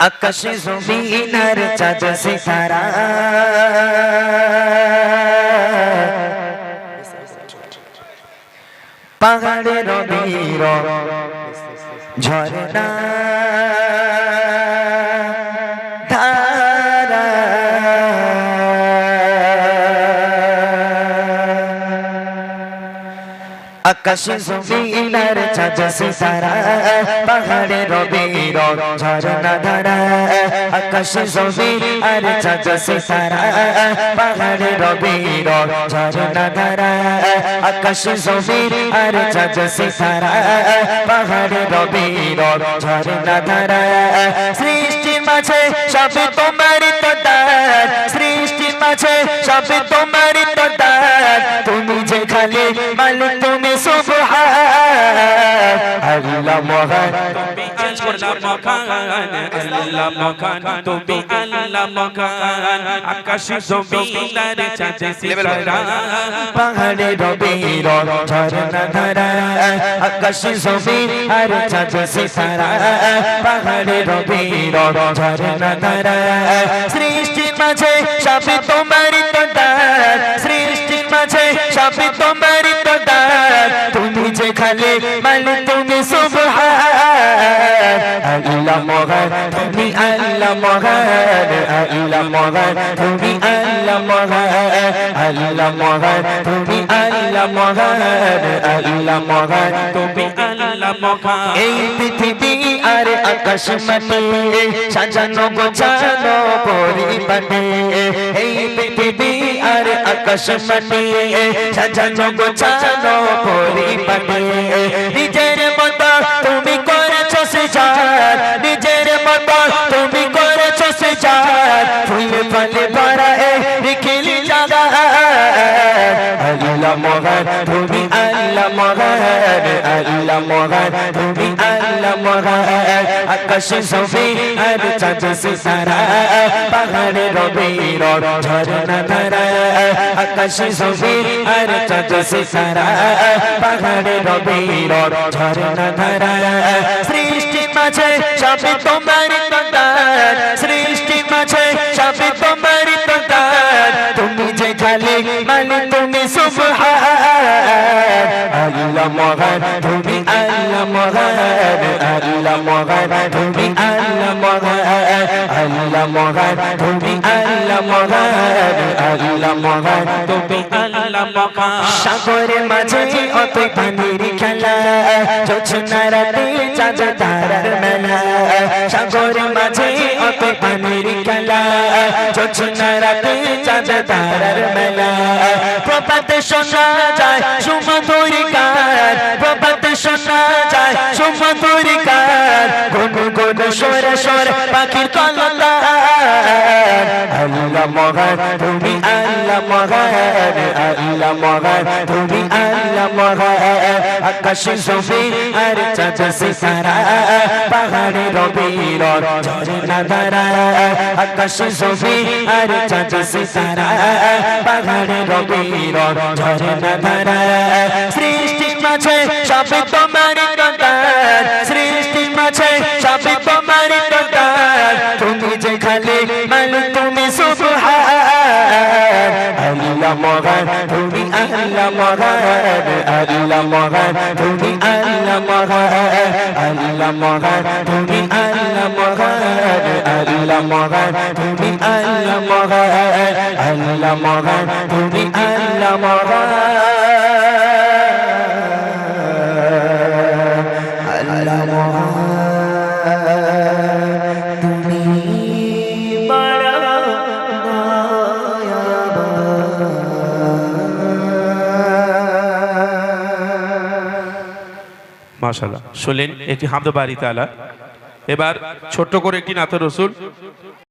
আকাশে জমিনের চাঁদ সিতারা পাহাড়ের নীর ঝরনা ধারা আকাশে জমিনের চাঁদ সিতারা পাহাড়ের নীর ঝরনা ধারা আকাশে জমিনের চাঁদ সিতারা পাহাড়ের নীর ঝরনা ধারা আকাশে জমিনের চাঁদ সিতারা পাহাড়ের নীর ঝরনা ধারা সৃষ্টির মাঝে সবে তোমারই তো দান সৃষ্টির মাঝে সবে তোমারই তো দান তুমি যে খালি মালিক তুমি সুবহান আল্লাহ মহান তুমি আল্লাহ মহান আল্লাহ মহান তুমি আল্লাহ মহান আকাশে জমিনের চাঁদ সিতারা পাহাড়ের নীর ঝরনা ধারা আকাশে জমিনের চাঁদ সিতারা পাহাড়ের নীর ঝরনা ধারা সৃষ্টির মাঝে সবে তোমারই তো দান সৃষ্টির মাঝে সবে তোমারই তো দান তুমি যে খালি মালিক তুমি সুবহান আল্লাহ মহান তুমি আল্লাহ মহান আল্লাহ মহান তুমি আল্লাহ মহান আল্লাহ মহান তুমি আল্লাহ মহান আল্লাহ মহান তুমি আল্লাহ মহান এই পৃথিবী আর আকাশ মাটি সাজানো গোছানো পরিপাটি এই পৃথিবী আর আকাশ মাটি সাজানো গোছানো পরিপাটি নিজের মতো তুমি করেছো সৃজন নিজের মতো তুমি করেছো সৃজন ফুলে ফলে ভরা এই নিখিল জাগান আল্লাহ মহান তুমি আল্লাহ মহান আল্লাহ মহান তুমি আল্লাহ মহান আকাশে জমিনের চাঁদ সিতারা পাহাড়ের নীর ঝরনা ধারা আকাশে জমিনের চাঁদ সিতারা পাহাড়ের নীর ঝরনা ধারা সৃষ্টির মাঝে সবে তোমারই তো দান সৃষ্টির মাঝে সবে তোমারই তো দান তুমি যে খালি মালিক তুমি সুবহান আল্লাহ মহান তুমি আল্লাহ মহান আল্লাহ মহান তুমি আল্লাহ মহান আল্লাহ মহান তুমি আল্লাহ মহান আল্লাহ মহান তুমি আল্লাহ মহান সাগরের মাঝে অতই পানির খেলা জোছনা রাতে চাঁদ তারার মেলা সাগরের মাঝে অতই পানির খেলা জোছনা রাতে চাঁদ তারার মেলা প্রভাতে শোনা যায় সুমধুর গান প্রভাতে শোনা যায় সুমধুর গান গুন গুন সরে সরে পাখির কলতান আল্লাহ মহান তুমি আল্লাহ মহান আল্লাহ মহান তুমি আল্লাহ মহান আকাশে জমিনের চাঁদ সিতারা পাহাড়ের নীর ঝরনা ধারা আকাশে জমিনের চাঁদ সিতারা পাহাড়ের নীর ঝরনা ধারা সৃষ্টির মাঝে সবে তোমারই তো দান সৃষ্টির মাঝে সবে তোমারই তো দান তুমি যে খালি মালিক তুমি সুবহান আল্লাহ মহান তুমি আল্লাহ মহান আল্লাহ মহান তুমি আল্লাহ মহান আল্লাহ মহান তুমি আল্লাহ মহান আল্লাহ মহান তুমি আল্লাহ মহান আল্লাহ মহান তুমি আল্লাহ মহান আল্লাহ মহান তুমি বড় মাশাআল্লাহ শুনলেন এটি হামদ বারি তাআলা। এবার ছোট্ট করে একটি নাতে রসুল